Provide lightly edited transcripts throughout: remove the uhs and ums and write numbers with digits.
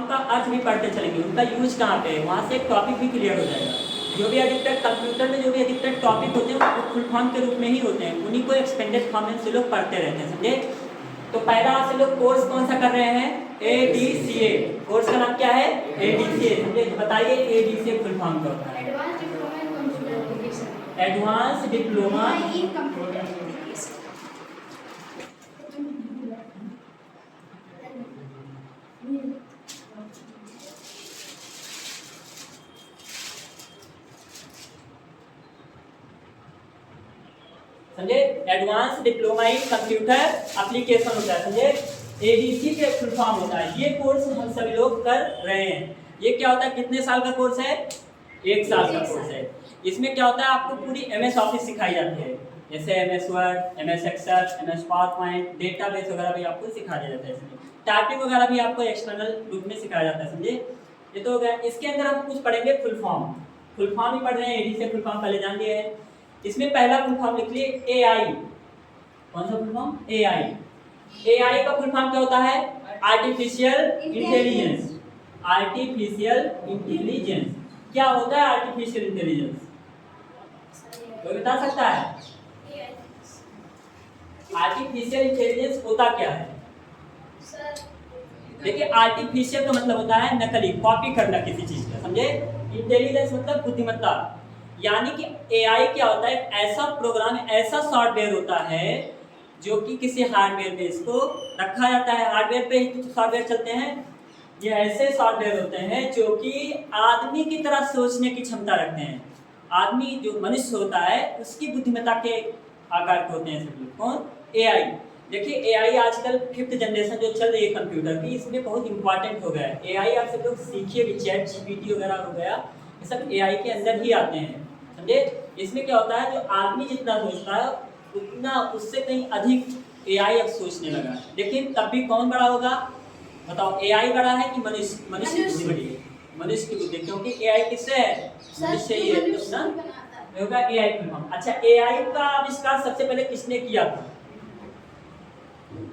का अर्थ भी पढ़ते चलेंगे, उनका यूज कहाँ पे है, वहाँ से एक टॉपिक भी क्लियर हो जाएगा। जो भी अधिकतर कंप्यूटर में जो भी अधिकतर टॉपिक होते हैं वो फुल फॉर्म के रूप में ही होते हैं, उन्हीं को एक्सपेंडेड फॉर्म में से लोग पढ़ते रहते हैं, समझे। तो पहला से लोग कोर्स कौन सा कर रहे हैं, ADCA। कोर्स का नाम क्या है, ADCA, समझे। बताइए ADCA फुल फॉर्म क्या होता है। Advance diploma in computer application. समझे, advance diploma in computer application होता है, समझे। ADC के फुल फॉर्म होता है। ये कोर्स हम सभी लोग कर रहे हैं। ये क्या होता है, कितने साल का कोर्स है, 1 साल का कोर्स है। इसमें क्या होता है, आपको पूरी MS ऑफिस सिखाई जाती है, जैसे MS word, MS Excel, MS PowerPoint, database वगैरह भी आपको सिखा दिया जाता है। इसमें टाइपिंग वगैरह भी आपको एक्सटर्नल रूप में सिखाया जाता है, समझे। ये तो हो गया। इसके अंदर हम कुछ पढ़ेंगे फुल फॉर्म। फुल फॉर्म ही पढ़ रहे हैं, ADC फुल फॉर्म पहले जान लिए हैं। इसमें पहला फुल फॉर्म लिख लिए AI। कौन सा फुल फॉर्म, AI। AI का फुल फॉर्म क्या होता है, आर्टिफिशियल इंटेलिजेंस। आर्टिफिशियल इंटेलिजेंस क्या होता है, आर्टिफिशियल इंटेलिजेंस कोई बता सकता है। आर्टिफिशियल इंटेलिजेंस होता क्या है। देखिए, आर्टिफिशियल का मतलब होता है नकली, कॉपी करना किसी चीज का, समझे। इंटेलिजेंस मतलब बुद्धिमत्ता, यानी कि AI क्या होता है, ऐसा प्रोग्राम, ऐसा सॉफ्टवेयर होता है जो कि किसी हार्डवेयर पे इसको रखा जाता है। हार्डवेयर पे ही कुछ सॉफ्टवेयर चलते हैं। ये ऐसे सॉफ्टवेयर होते हैं जो कि आदमी की तरह सोचने की क्षमता रखते हैं। आदमी जो मनुष्य होता है उसकी बुद्धिमत्ता के आकार के होते हैं सब लोग। कौन, AI। देखिए, AI आजकल 5th जनरेशन जो चल रही है कंप्यूटर की, इसमें बहुत इंपॉर्टेंट हो गया है। AI आप सब लोग सीखिए भी, चैट GPT वगैरह हो गया, ये सब AI के अंदर ही आते हैं, समझे। इसमें क्या होता है, जो आदमी जितना सोचता है उतना उससे कहीं अधिक AI अब सोचने लगा है। लेकिन तब भी कौन बड़ा होगा, बताओ, AI बड़ा है कि मनुष्य, मनुष्य की बुद्धि बड़ी है, मनुष्य की बुद्धि, क्योंकि AI किससे है, मनुष्य ही है, तो ना होगा AI फुल फॉर्म। अच्छा, AI का आविष्कार सबसे पहले किसने किया था,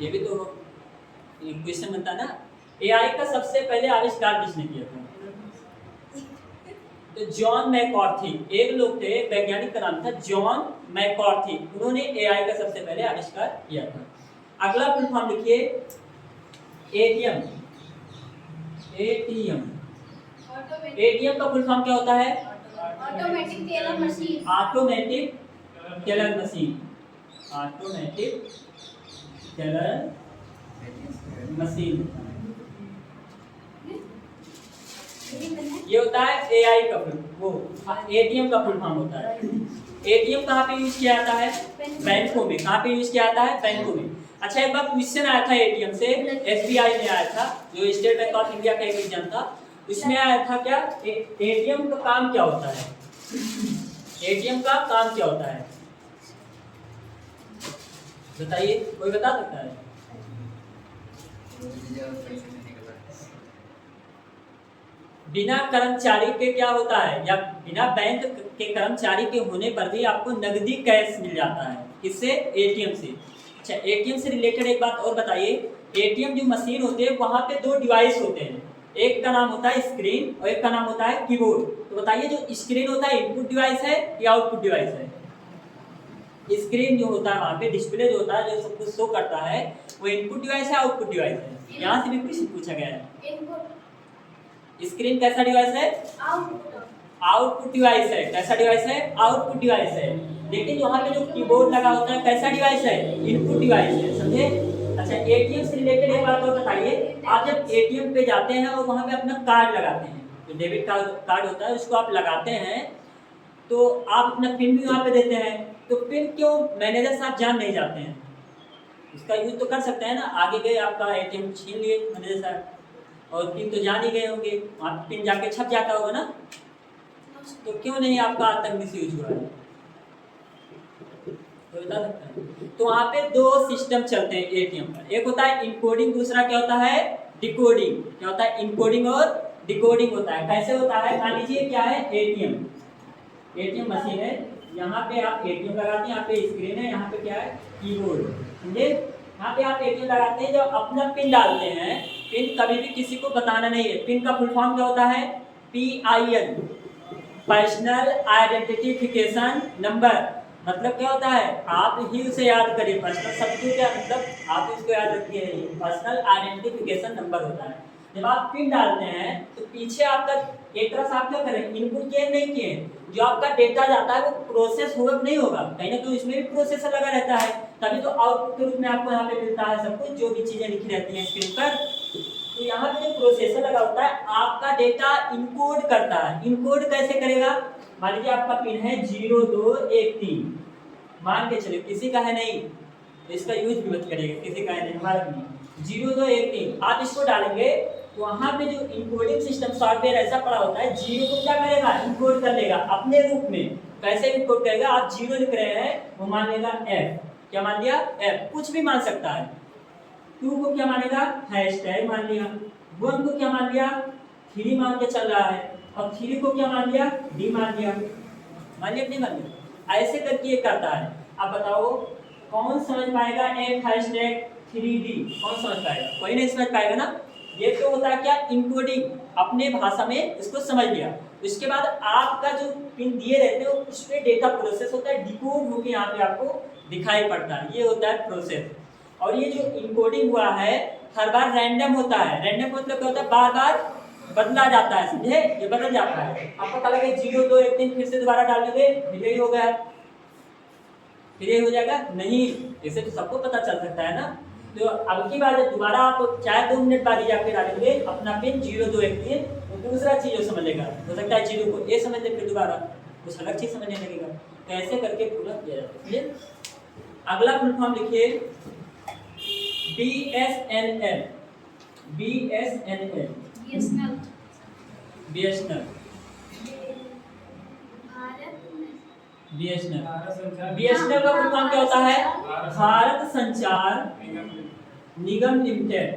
ये भी तो क्वेश्चन बनता है ना। AI का सबसे पहले आविष्कार किसने किया था, तो जॉन मैककार्थी। एक लोग थे, वैज्ञानिक का नाम था जॉन मैककार्थी, उन्होंने AI का सबसे पहले आविष्कार किया था। अगला फुल फॉर्म लिखिए, ATM। ATM का फुल फॉर्म क्या होता है, automatic teller machine. Automatic teller machine, automatic teller machine, ये होता है AI का फुल, वो ATM का फुल फॉर्म होता है। ATM कहाँ पे यूज किया जाता है, बैंकों में। कहाँ पे यूज किया जाता है, बैंकों में। अच्छा, एक बार क्वेश्चन आया था ATM से, SBI में आया था, जो स्टेट बैंक ऑफ इंडिया का एक एग्जाम था, उसमें आया था क्या, ATM का काम क्या होता है, ATM का काम क्या होता है, बताइए, कोई बता सकता है। बिना कर्मचारी के क्या होता है, या बिना बैंक के कर्मचारी के होने पर भी आपको नगदी कैश मिल जाता है, किससे, ATM से। अच्छा, ATM से रिलेटेड एक बात और बताइए। ATM जो मशीन होते हैं वहाँ पे 2 डिवाइस होते हैं, एक का नाम होता है स्क्रीन और एक का नाम होता है कीबोर्ड। तो बताइए, जो स्क्रीन होता है इनपुट डिवाइस है या आउटपुट डिवाइस है। स्क्रीन जो होता है वहाँ पे डिस्प्ले जो होता है, जो सब कुछ शो करता है, वो इनपुट डिवाइस है, आउटपुट डिवाइस है। यहाँ से भी क्वेश्चन पूछा गया है। स्क्रीन कैसा डिवाइस है, आउटपुट डिवाइस है। कैसा डिवाइस है, आउटपुट डिवाइस है। लेकिन वहाँ पे जो कीबोर्ड लगा होता है कैसा डिवाइस है, इनपुट डिवाइस है, समझे। अच्छा, ATM से रिलेटेड एक बात और बताइए। आप जब ATM पे जाते हैं और वहाँ पे अपना कार्ड लगाते हैं, जो डेबिट कार्ड होता है उसको आप लगाते हैं, तो आप अपना पिन भी वहाँ पे देते हैं, तो पिन क्यों मैनेजर साहब जान नहीं जाते हैं, इसका यूज तो कर सकते हैं ना। आगे गए, आपका ATM छीन लिए मैनेजर साहब, और पिन तो जान ही गए होंगे, वहाँ पिन जाके छप जाता होगा ना, तो क्यों नहीं आपका आतंक मिसयूज हुआ है, तो बता सकता है। तो वहाँ पे 2 सिस्टम चलते हैं ATM पर, एक होता है इनकोडिंग, दूसरा क्या होता है, डिकोडिंग। क्या होता है, इनकोडिंग और डिकोडिंग होता है। कैसे होता है, मान लीजिए क्या है, ATM मशीन है, यहाँ पे आप ATM लगाते हैं, यहाँ पे स्क्रीन है, यहाँ पे क्या है, कीबोर्ड, समझे। यहाँ पे आप ATM लगाते हैं, जब अपना पिन डालते हैं पिन कभी भी किसी को बताना नहीं है। पिन का फुल फॉर्म क्या होता है? PIN, personal identification number. मतलब क्या होता है? आप ही उसे याद करिए। पर्सनल शब्द क्या मतलब आप इसको याद रखिए, पर्सनल आइडेंटिफिकेशन नंबर होता है। जब आप पिन डालते हैं तो पीछे आपका एक तरह से आप क्या करें, इनपुट किए नहीं किए, जो आपका डेटा जाता है वो प्रोसेस होगा नहीं होगा, कहीं ना कहीं उसमें भी प्रोसेसर लगा रहता है, तभी तो आउटपुट के रूप में आपको यहाँ पे मिलता है सब कुछ, जो भी चीजें लिखी रहती हैं स्क्रीन पर। तो यहाँ पे जो प्रोसेसर लगा होता है आपका डेटा इनकोड करता है। इनकोड कैसे करेगा? मान लीजिए आपका पिन है 0213, मान के चलिए किसी का है नहीं तो इसका यूज भी मत करिएगा, किसी का है नहीं, हमारा भी नहीं। 0213 आप इसको डालेंगे तो वहाँ पे जो इनकोडिंग सिस्टम सॉफ्टवेयर ऐसा पड़ा होता है, जीरो को क्या करेगा? इनकोड कर लेगा अपने रूप में। कैसे इनकोड करेगा? आप जीरो लिख रहे हैं वो मान लेगा एफ, क्या मान लिया? एफ। कुछ भी मान सकता है। 2 को क्या मानेगा? हैशटैग मान लिया। 1 को क्या मान लिया? 3 मान के चल रहा है, और 3 को क्या मान लिया? डी मान लिया। मान लिया नहीं मान लिया? ऐसे करके ये करता है। अब बताओ कौन समझ पाएगा एफ हैशटैग 3D? कौन समझ पाएगा? कोई नहीं समझ पाएगा ना। ये तो होता है क्या? इनकोडिंग, अपने भाषा में इसको समझ लिया। उसके बाद आपका जो पिन दिए रहते हैं उस पर डेटा प्रोसेस होता है, डिकोड होकर यहाँ पे आपको दिखाई पड़ता है। ये होता है प्रोसेस। और ये जो इनकोडिंग हुआ है हर बार रैंडम होता है। रैंडम मतलब क्या होता है? बार बार बदला जाता है, समझे? ये बदल जाता है। आपको पता लगे 0213 फिर से दोबारा डाल दोगे, फिर यही हो गया, फिर यही हो जाएगा? नहीं, इसे तो सबको पता चल सकता है ना। तो अब की बार जब दोबारा आप चाहे 2 मिनट बाद जाके डालेंगे अपना पिन 0213, तो दूसरा चीज समझ लेगा। हो सकता है 0 को ए समझ ले, फिर दोबारा कुछ अलग चीज समझने लगेगा। तो ऐसे करके पूरा किया जाता है। अगला फुल फॉर्म लिखिए BSNL। BSNL BSNL BSNL का फुल फॉर्म क्या होता है? भारत संचार निगम लिमिटेड।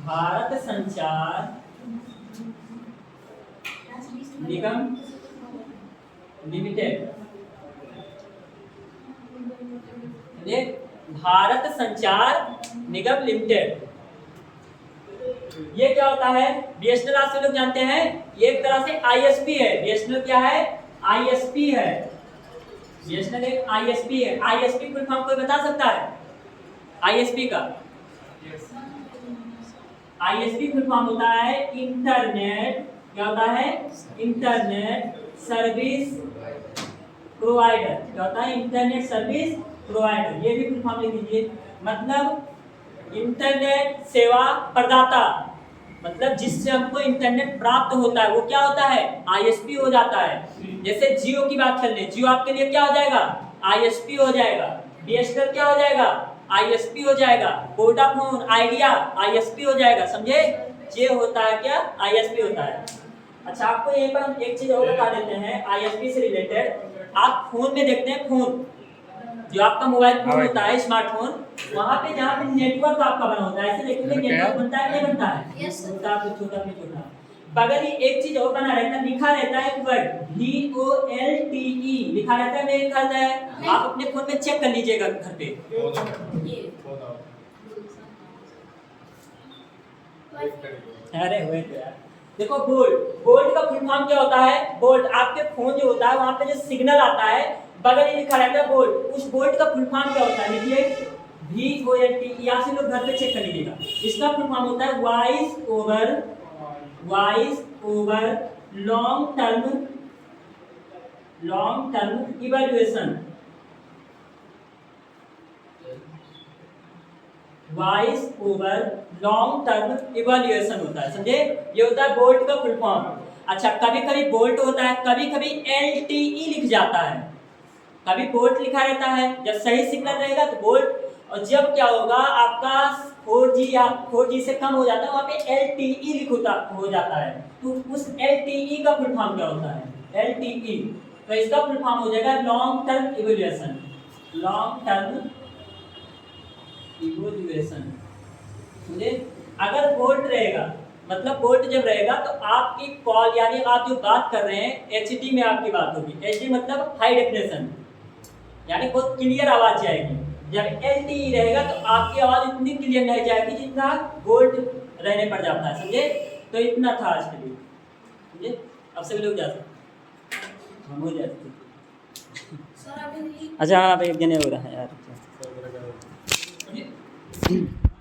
भारत संचार निगम लिमिटेड। भारत संचार निगम लिमिटेड, ये क्या होता है? बीएसएनएल आप सब लोग जानते हैं, ये एक तरह से आईएसपी है। बीएसएनएल क्या है? आईएसपी है। बीएसएनएल एक आईएसपी है। आईएसपी फुल फॉर्म कोई बता सकता है? आईएसपी का आईएसपी फुल फॉर्म होता है इंटरनेट, क्या होता है? Internet service provider. क्या होता है? Internet service provider. ये भी फुल फॉर्म लिख दीजिए। मतलब इंटरनेट सेवा प्रदाता, मतलब जिससे हमको इंटरनेट प्राप्त होता है वो क्या होता है? आईएसपी हो जाता है। जैसे जियो की बात कर ले, जियो आपके लिए क्या हो जाएगा? आईएसपी हो जाएगा। बीएसएनएल क्या हो जाएगा? आईएसपी हो जाएगा। वोडाफोन आइडिया आईएसपी हो जाएगा। समझे? ये होता है क्या? आईएसपी होता है। अच्छा, आपको यहीं पर हम एक चीज और बता देते हैं आईएसपी से रिलेटेड। आप फोन में देखते हैं, फोन जो आपका मोबाइल फोन होता है, स्मार्टफोन, वहाँ पे जहाँ पे नेटवर्क आपका बना होता है, ऐसे देखेंगे नेटवर्क बनता है, नहीं बनता है? छोटा पे छोटा पे छोटा। बगल ही एक चीज और बना रहता है, लिखा रहता है वर्ड VOLTE लिखा रहता है, नहीं लिखा रहता है? आप अपने फोन में चेक कर लीजिएगा घर पे। अरे हुए तो यार, देखो बोल्ट। बोल्ट का फुल फॉर्म क्या होता है? बोल्ट आपके फोन जो होता है वहाँ पे जो सिग्नल आता है बगल ही लिखा रहता है बोल्ट। उस बोल्ट का फुल फॉर्म क्या होता है? लिखिए VOLT। यहाँ से लोग घर पे चेक कर लीजिएगा। इसका फुल फॉर्म होता है voice over long term evaluation. Voice over long term evaluation होता है, समझे? ये होता है बोल्ट का फुल फॉर्म। अच्छा, कभी कभी बोल्ट होता है, कभी कभी LTE लिख जाता है, कभी बोल्ट लिखा रहता है। जब सही सिग्नल रहेगा तो बोल्ट, और जब क्या होगा आपका 4G या 4G से कम हो जाता है वहाँ पे LTE हो जाता है। तो उस LTE का फुल फॉर्म क्या होता है? LTE। तो इसका फुल फॉर्म हो जाएगा long term evaluation. Long term evaluation, समझे? अगर बोल्ट रहेगा, मतलब बोल्ट जब रहेगा तो आपकी कॉल, यानी आप जो बात कर रहे हैं HD में आपकी बात होगी। HD मतलब हाई डेफिनेशन, यानी बहुत क्लियर आवाज जाएगी। जब LTE रहेगा तो आपकी आवाज़ इतनी क्लियर नहीं जाएगी जितना गोल्ड रहने पर जाता है, समझे। तो इतना था आज के लिए, समझे। अब सभी लोग जा सकते, हम हो जाते। अच्छा हाँ, अब एक जने हो रहा है यार।